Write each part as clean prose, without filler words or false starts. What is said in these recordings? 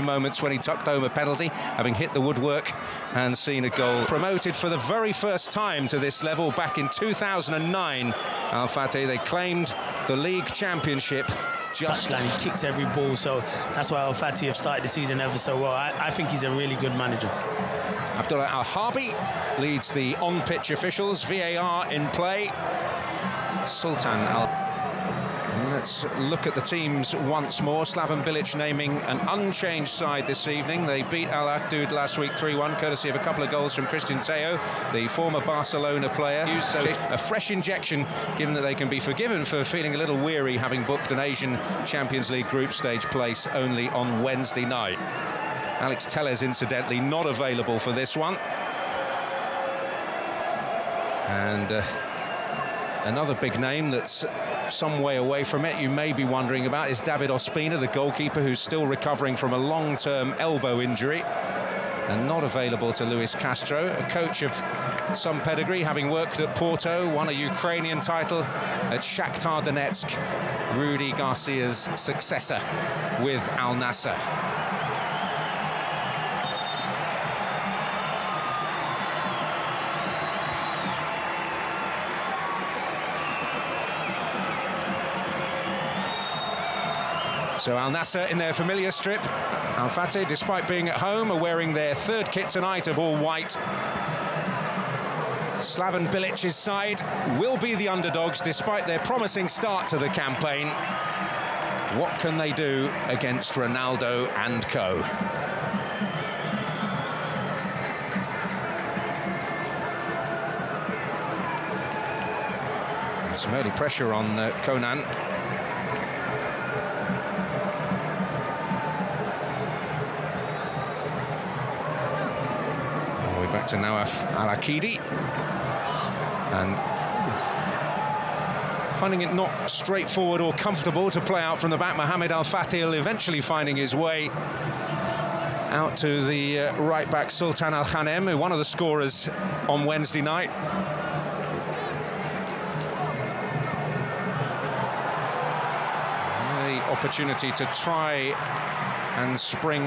moments when he tucked home a penalty, having hit the woodwork and seen a goal. Promoted for the very first time to this level back in 2009. Al-Fateh, they claimed the league championship. Just Touchline, he kicks every ball, so that's why Al-Fateh have started the season ever so well. I think he's a really good manager. Abdullah Al-Harbi leads the on-pitch officials. VAR in play. Sultan Al... Let's look at the teams once more. Slaven Bilic naming an unchanged side this evening. They beat Al-Akdud last week 3-1, courtesy of a couple of goals from Christian Teo, the former Barcelona player. So a fresh injection, given that they can be forgiven for feeling a little weary, having booked an Asian Champions League group stage place only on Wednesday night. Alex Telles, incidentally, not available for this one. And another big name that's some way away from it, you may be wondering about, is David Ospina, the goalkeeper, who's still recovering from a long-term elbow injury and not available to Luis Castro, a coach of some pedigree, having worked at Porto, won a Ukrainian title at Shakhtar Donetsk, Rudy Garcia's successor with Al-Nassr. So Al-Nassr in their familiar strip. Al-Fateh, despite being at home, are wearing their third kit tonight of all white. Slaven Bilic's side will be the underdogs despite their promising start to the campaign. What can they do against Ronaldo and co? Some early pressure on Konan. Back to Nawaf Al-Akidi, and finding it not straightforward or comfortable to play out from the back. Mohamed Al-Fateh eventually finding his way out to the right back Sultan Al-Khanem, one of the scorers on Wednesday night. The opportunity to try and spring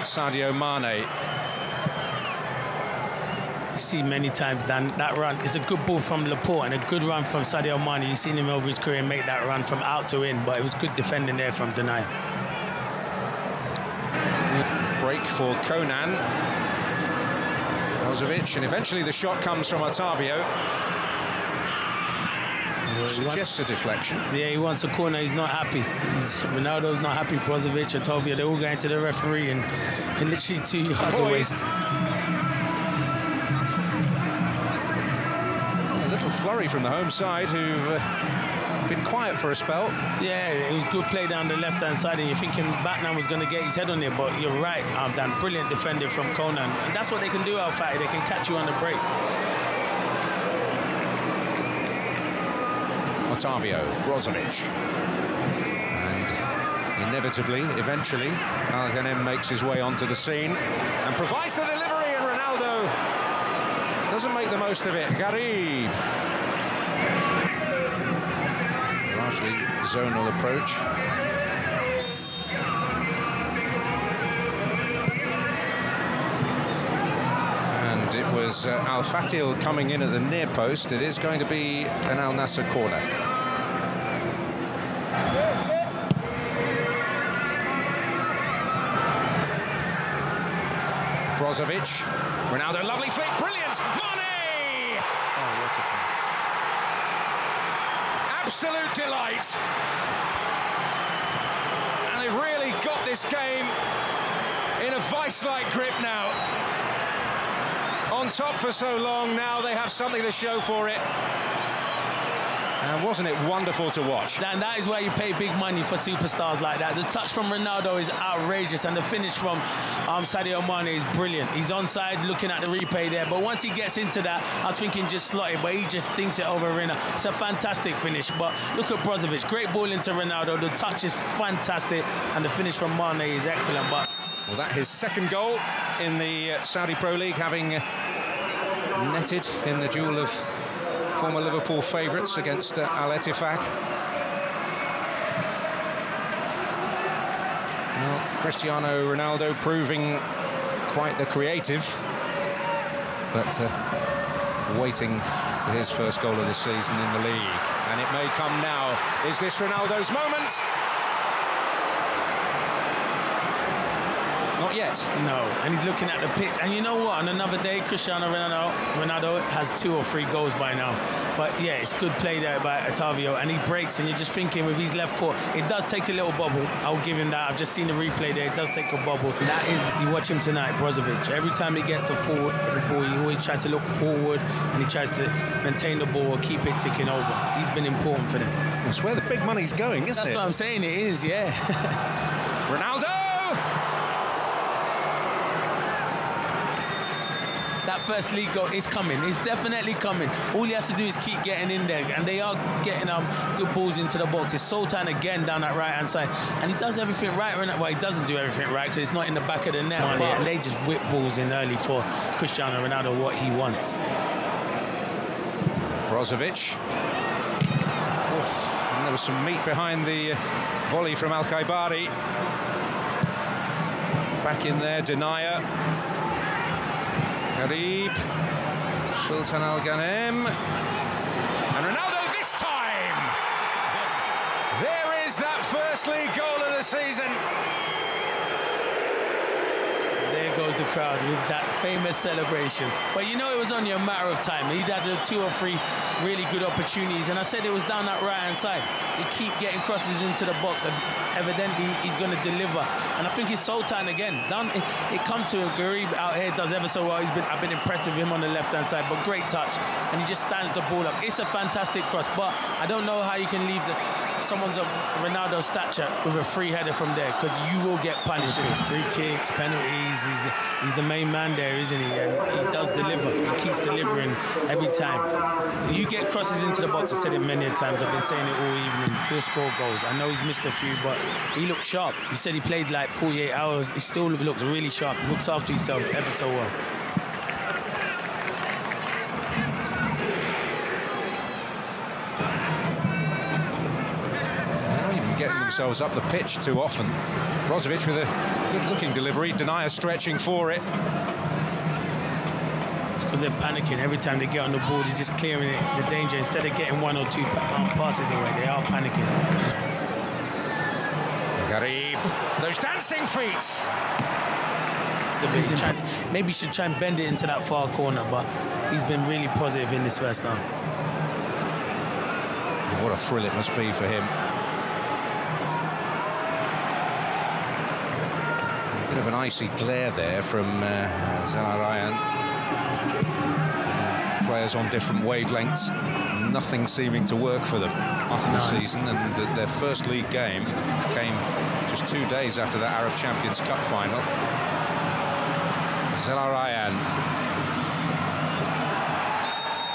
Sadio Mane. You see many times that run is a good ball from Laporte and a good run from Sadio Mane. You've seen him over his career make that run from out to in, but it was good defending there from Denaya. Break for Konan. Brozovic, and eventually the shot comes from Otavio. Suggests a deflection. Yeah, he wants a corner, he's not happy. Ronaldo's not happy, Brozovic, Otavio, they're all going to the referee and literally 2 yards away. Flurry from the home side, who've been quiet for a spell. Yeah, it was good play down the left-hand side, and you're thinking Batman was going to get his head on it, but you're right, Dan. Brilliant defending from Konan. And that's what they can do, Al-Fateh. They can catch you on the break. Otavio, Brozovic. And inevitably, eventually, Al-Khanem makes his way onto the scene and provides the delivery, and Ronaldo doesn't make the most of it. Garib. Largely zonal approach. And it was Al-Fateh coming in at the near post. It is going to be an Al-Nassr corner. Brozovic. Ronaldo, lovely flick, brilliant! Mane! Oh, what a goal. Absolute delight. And they've really got this game in a vice-like grip now. On top for so long, now they have something to show for it. And wasn't it wonderful to watch? And that is why you pay big money for superstars like that. The touch from Ronaldo is outrageous, and the finish from Sadio Mane is brilliant. He's onside looking at the replay there, but once he gets into that, I was thinking just slot it, but he just thinks it over Rina. It's a fantastic finish, but look at Brozovic. Great ball into Ronaldo. The touch is fantastic, and the finish from Mane is excellent. But well, that his second goal in the Saudi Pro League, having netted in the duel of former Liverpool favourites against Al-Ettifaq. Well, Cristiano Ronaldo proving quite the creative, but waiting for his first goal of the season in the league. And it may come now. Is this Ronaldo's moment? Not yet. No, and he's looking at the pitch. And you know what? On another day, Cristiano Ronaldo has 2 or 3 goals by now. But yeah, it's good play there by Otavio, and he breaks, and you're just thinking with his left foot, it does take a little bobble. I'll give him that. I've just seen the replay there. It does take a bobble. That is, you watch him tonight, Brozovic. Every time he gets the ball, he always tries to look forward, and he tries to maintain the ball or keep it ticking over. He's been important for them. That's where the big money's going, isn't it? That's what I'm saying. It is, yeah. Ronaldo! That first league goal is coming. It's definitely coming. All he has to do is keep getting in there, and they are getting good balls into the box. It's Sultan again down that right-hand side, and he does everything right. Well, he doesn't do everything right because it's not in the back of the net. But they just whip balls in early for Cristiano Ronaldo, what he wants. Brozovic. And there was some meat behind the volley from Al-Khaibari. Back in there, Denier. Garib, Sultan Al-Ghanem, and Ronaldo this time! There is that first league goal of the season. There goes the crowd with that famous celebration. But you know, it was only a matter of time. He'd had 2 or 3 really good opportunities, and I said it was down that right-hand side. He keep getting crosses into the box, and evidently he's going to deliver. And I think it's Sultan again. It comes to Garib out here, does ever so well. I've been impressed with him on the left-hand side, but great touch, and he just stands the ball up. It's a fantastic cross, but I don't know how you can leave someone's of Ronaldo's stature with a free header from there, because you will get punished. Free kicks, penalties. He's the main man there, isn't he? And he does deliver. He keeps delivering every time. You get crosses into the box. I said it many times. I've been saying it all evening. He'll score goals. I know he's missed a few, but he looked sharp. He said he played like 48 hours. He still looks really sharp. He looks after himself ever so well. Getting themselves up the pitch too often. Brozovic with a good-looking delivery. Denier stretching for it. It's because they're panicking. Every time they get on the ball, they're just clearing the danger. Instead of getting 1 or 2 passes away, they are panicking. Garib. Those dancing feet. Maybe he should try and bend it into that far corner, but he's been really positive in this first half. What a thrill it must be for him. Bit of an icy glare there from Zelarayan. Players on different wavelengths, nothing seeming to work for them after the season, and their first league game came just 2 days after the Arab Champions Cup final. Zelarayan,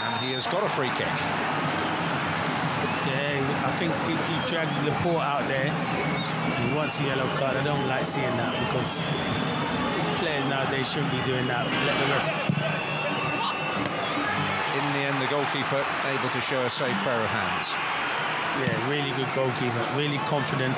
and he has got a free kick. Yeah, I think he dragged Laporte out there. He wants a yellow card. I don't like seeing that, because players nowadays shouldn't be doing that. In the end, the goalkeeper able to show a safe pair of hands. Yeah, really good goalkeeper, really confident.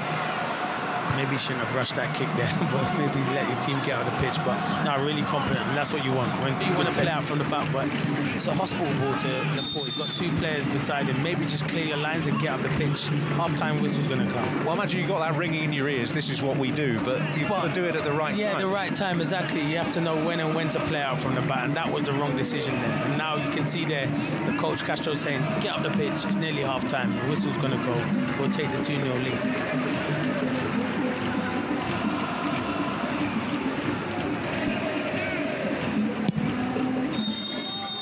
Maybe you shouldn't have rushed that kick there, but maybe let your team get out of the pitch. But no, really confident, and that's what you want when you're going to play out from the back. But it's a hospital ball to Laporte. He's got 2 players beside him. Maybe just clear your lines and get up the pitch. Half-time whistle's going to come. Well, imagine you got that ringing in your ears. This is what we do, but you've got to do it at the right time. Yeah, the right time, exactly. You have to know when and when to play out from the back, and that was the wrong decision then. And now you can see there, the coach Castro saying, get up the pitch. It's nearly half-time. The whistle's going to go. We'll take the 2-0 lead.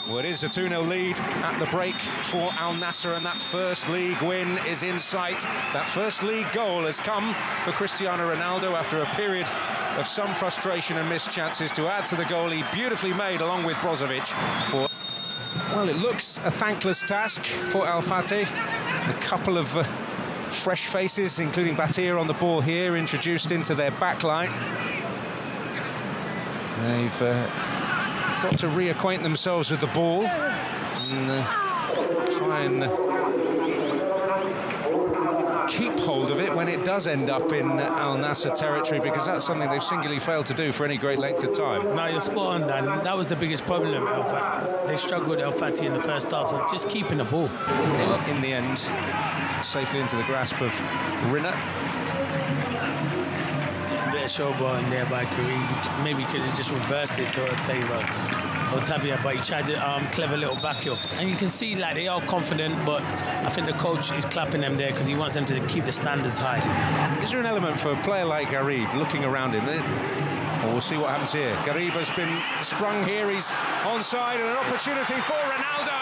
Well, it is a 2-0 lead at the break for Al-Nassr, and that first league win is in sight. That first league goal has come for Cristiano Ronaldo after a period of some frustration and missed chances to add to the goal he beautifully made along with Brozovic. Well, it looks a thankless task for Al-Fateh. A couple of fresh faces, including Batir on the ball here, introduced into their backline. They've got to reacquaint themselves with the ball and try and keep hold of it when it does end up in Al-Nassr territory, because that's something they've singularly failed to do for any great length of time. No, you're spot on, Dan. That was the biggest problem. They struggled with Al-Fateh in the first half of just keeping the ball. In the end, safely into the grasp of Rinner. Yeah, a bit of showball in there by Kareem. Maybe he could have just reversed it to Otavia, but he tried a clever little back heel. And you can see like they are confident, but I think the coach is clapping them there because he wants them to keep the standards high. Is there an element for a player like Garib looking around him? Well, we'll see what happens here. Garib has been sprung here. He's onside, and an opportunity for Ronaldo.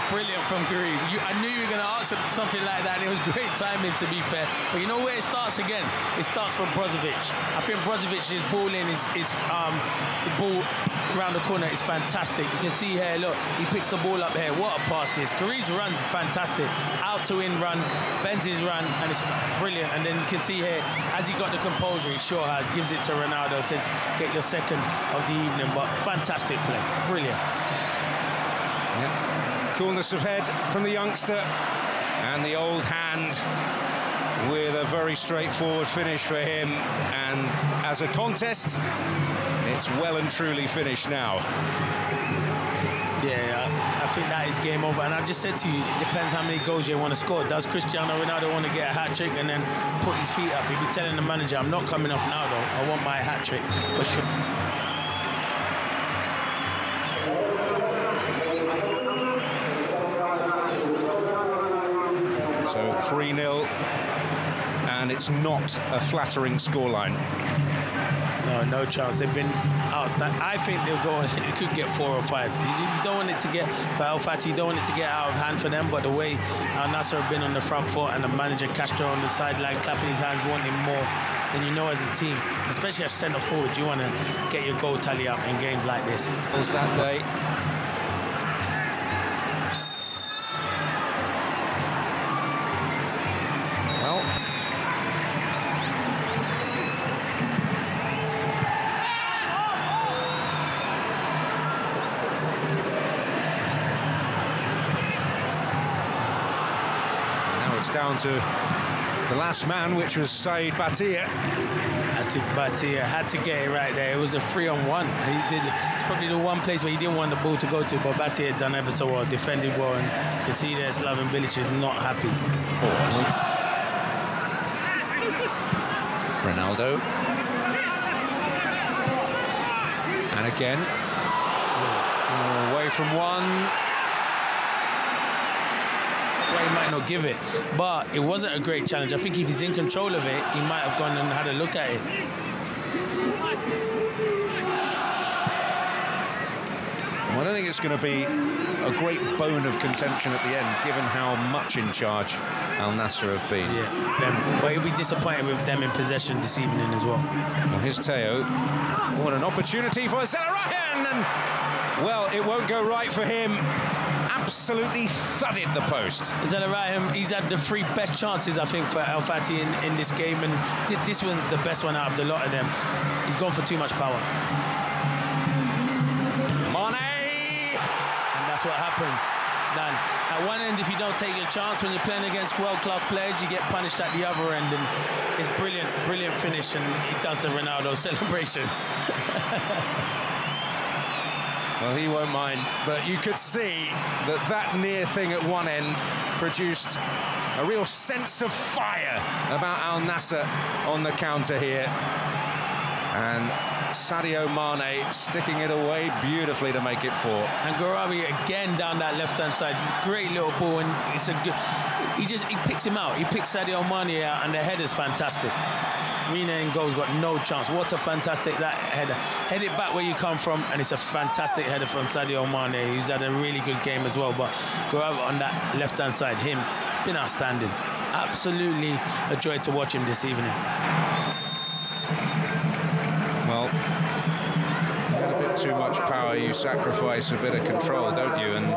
Brilliant from Garib. I knew you were going to ask him something like that, and it was great timing, to be fair. But you know where it starts again? It starts from Brozovic. I think Brozovic's ball in the ball around the corner is fantastic. You can see here, look, he picks the ball up here. What a pass this. Garib's run's fantastic. Out to in run, bends his run, and it's brilliant. And then you can see here, as he got the composure, he sure has, gives it to Ronaldo, says, get your second of the evening. But fantastic play. Brilliant. Yeah. Coolness of head from the youngster, and the old hand with a very straightforward finish for him. And as a contest, it's well and truly finished now. Yeah, I think that is game over. And I just said to you, it depends how many goals you want to score. Does Cristiano Ronaldo want to get a hat-trick and then put his feet up? He'll be telling the manager, I'm not coming off now, though. I want my hat-trick for sure. So 3-0, and it's not a flattering scoreline. No chance. They've been outstanding. I think they'll go. It could get 4 or 5. You don't want it to get for Al-Fateh. You don't want it to get out of hand for them. But the way Al-Nassr have been on the front foot, and the manager Castro on the sideline clapping his hands, wanting more, then you know as a team, especially as centre forward, you want to get your goal tally up in games like this. As that day. It's down to the last man, which was Said Batia. Batia had to get it right there. It was a 3-on-1. He did. It's probably the one place where he didn't want the ball to go to, but Batia had done ever so well, defended well, and you can see there Slaven Bilic is not happy. Ronaldo. And again. Away from one. That's why he might not give it, but it wasn't a great challenge. I think if he's in control of it, he might have gone and had a look at it. Well, I don't think it's going to be a great bone of contention at the end, given how much in charge Al-Nassr have been. Yeah, but he'll be disappointed with them in possession this evening as well. Well, here's Teo. What an opportunity for Zelarayan, and well, it won't go right for him. Absolutely thudded the post. Zelarayan, he's had the 3 best chances, I think, for Al-Fateh in this game, and this one's the best one out of the lot of them. He's gone for too much power. Mane! And that's what happens. Dan, at one end, if you don't take your chance when you're playing against world-class players, you get punished at the other end, and it's brilliant finish, and he does the Ronaldo celebrations. Well, he won't mind, but you could see that near thing at one end produced a real sense of fire about Al-Nassr on the counter here. And Sadio Mane sticking it away beautifully to make it 4. And Gorabi again down that left-hand side. Great little ball, and it's a good... He picks him out. He picks Sadio Mane out, and the header's fantastic. Mina in goal's got no chance. What a fantastic that header. Head it back where you come from, and it's a fantastic header from Sadio Mane. He's had a really good game as well, but Gorabi on that left-hand side, him, been outstanding. Absolutely a joy to watch him this evening. Well, you had a bit too much power, you sacrifice a bit of control, don't you? And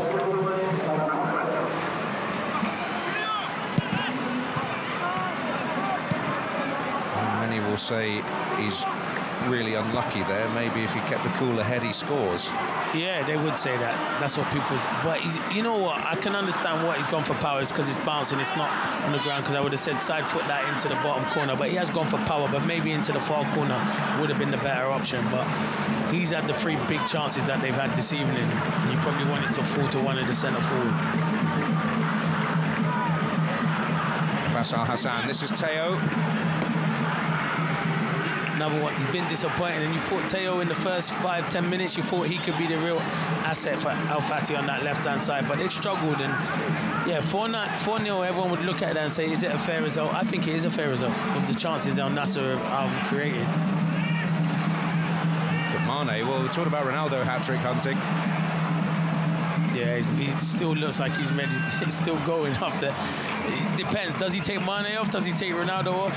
many will say he's really unlucky there. Maybe if he kept a cooler head, he scores. Yeah, they would say that. That's what people... But he's, you know what? I can understand what he's gone for power. It's because it's bouncing. It's not on the ground, because I would have said side foot that into the bottom corner. But he has gone for power, but maybe into the far corner would have been the better option. But he's had the 3 big chances that they've had this evening, and you probably want it to fall to one of the centre forwards. Hassan, this is Teo. Another one, he's been disappointing, and you thought Teo in the first 5-10 minutes, you thought he could be the real asset for Al-Fateh on that left-hand side, but they've struggled. And yeah, 4-0, everyone would look at that and say, is it a fair result? I think it is a fair result with the chances Al-Nassr have created. Look at Mane. Well, we're talking about Ronaldo hat-trick hunting. Yeah, he still looks like he's ready. He's still going after. It depends. Does he take Mane off? Does he take Ronaldo off?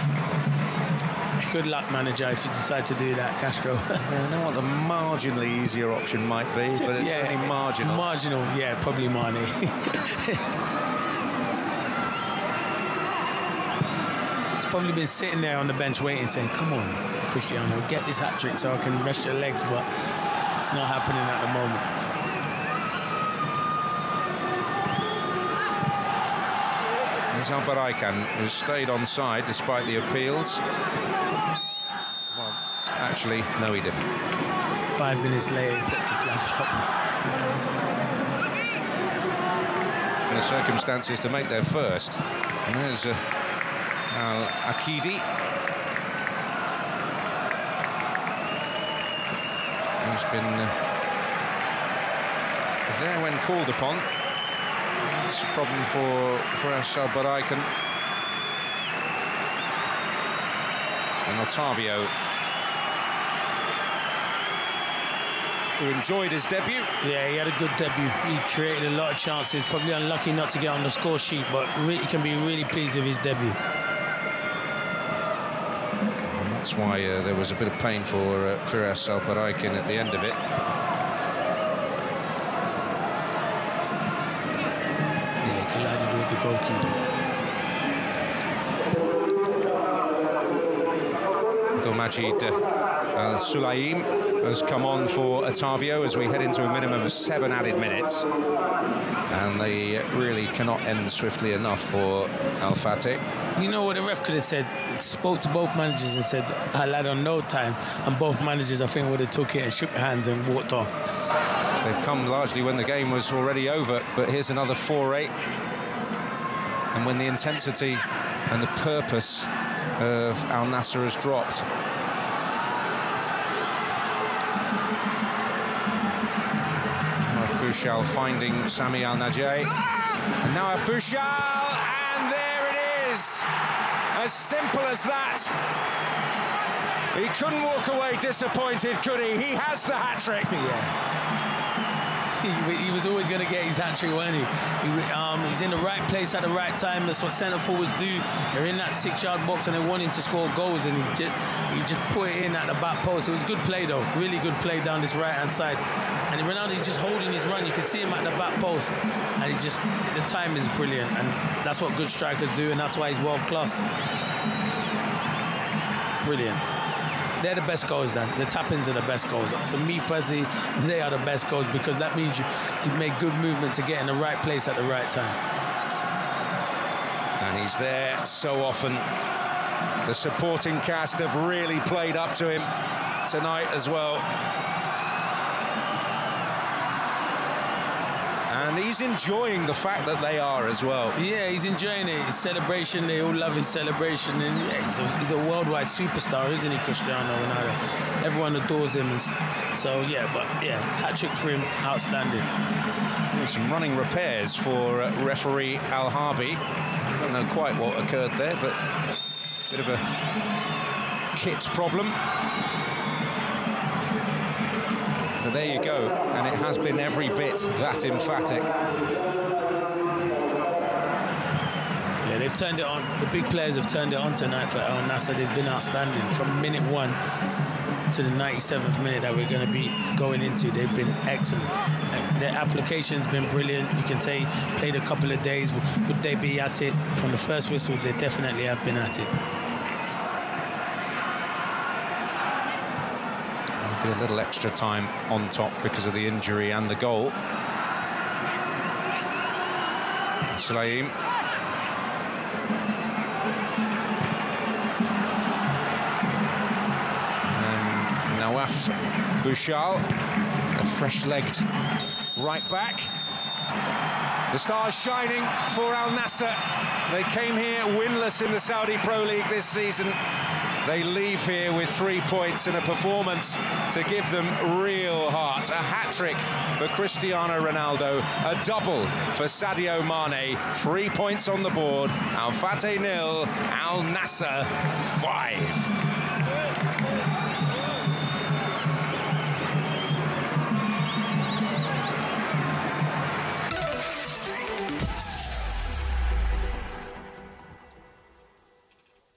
Good luck, manager, if you decide to do that, Castro. I know what the marginally easier option might be, but it's only marginal. Marginal, yeah, probably Mane. He's probably been sitting there on the bench waiting, saying, come on, Cristiano, get this hat-trick so I can rest your legs, but it's not happening at the moment. Al-Fateh has stayed on side despite the appeals. Well, actually, no, he didn't. 5 minutes later, he puts the flag up. The circumstances to make their first. And there's Al-Akidi. Who's been there when called upon. It's a problem for Al-Fateh. And Otavio, who enjoyed his debut. Yeah, he had a good debut. He created a lot of chances. Probably unlucky not to get on the score sheet, but he can be really pleased with his debut. And that's why there was a bit of pain for Al-Fateh at the end of it. The goalkeeper. Majid Al-Sulaim has come on for Otavio as we head into a minimum of 7 added minutes, and they really cannot end swiftly enough for Al-Fateh. You know what the ref could have said? Spoke to both managers and said, I'll add on no time, and both managers, I think, would have took it and shook hands and walked off. They've come largely when the game was already over, but here's another foray. And when the intensity and the purpose of Al-Nassr has dropped. Bouchal finding Sami Al-Najeh. And now Bouchal, and there it is! As simple as that. He couldn't walk away disappointed, could he? He has the hat-trick. Yeah. He was always going to get his hat-trick, wasn't he? He's in the right place at the right time. That's what centre forwards do. They're in that 6-yard box and they're wanting to score goals, and he just put it in at the back post. It was good play though, really good play down this right-hand side. And Ronaldo's just holding his run. You can see him at the back post, and the timing's brilliant, and that's what good strikers do, and that's why he's world class. Brilliant. They're the best goals, Dan. The tap-ins are the best goals. For me personally, they are the best goals, because that means you make good movement to get in the right place at the right time. And he's there so often. The supporting cast have really played up to him tonight as well. And he's enjoying the fact that they are as well. Yeah, he's enjoying it. His celebration, they all love his celebration. And yeah, he's a worldwide superstar, isn't he, Cristiano Ronaldo? Everyone adores him. And so, yeah, but yeah, hat-trick for him, outstanding. Some running repairs for referee Al-Harbi. I don't know quite what occurred there, but a bit of a kit problem. But there you go, and it has been every bit that emphatic. Yeah, they've turned it on. The big players have turned it on tonight for Al-Nassr. They've been outstanding from minute 1 to the 97th minute that we're going to be going into. They've been excellent. Their application's been brilliant. You can say played a couple of days. Would they be at it from the first whistle? They definitely have been at it. Be a little extra time on top because of the injury and the goal. Sulaim. And Nawaf Bouchal, a fresh-legged right back. The stars shining for Al-Nassr. They came here winless in the Saudi Pro League this season. They leave here with 3 points and a performance to give them real heart. A hat-trick for Cristiano Ronaldo, a double for Sadio Mane. 3 points on the board. Al-Fateh 0, Al-Nassr 5.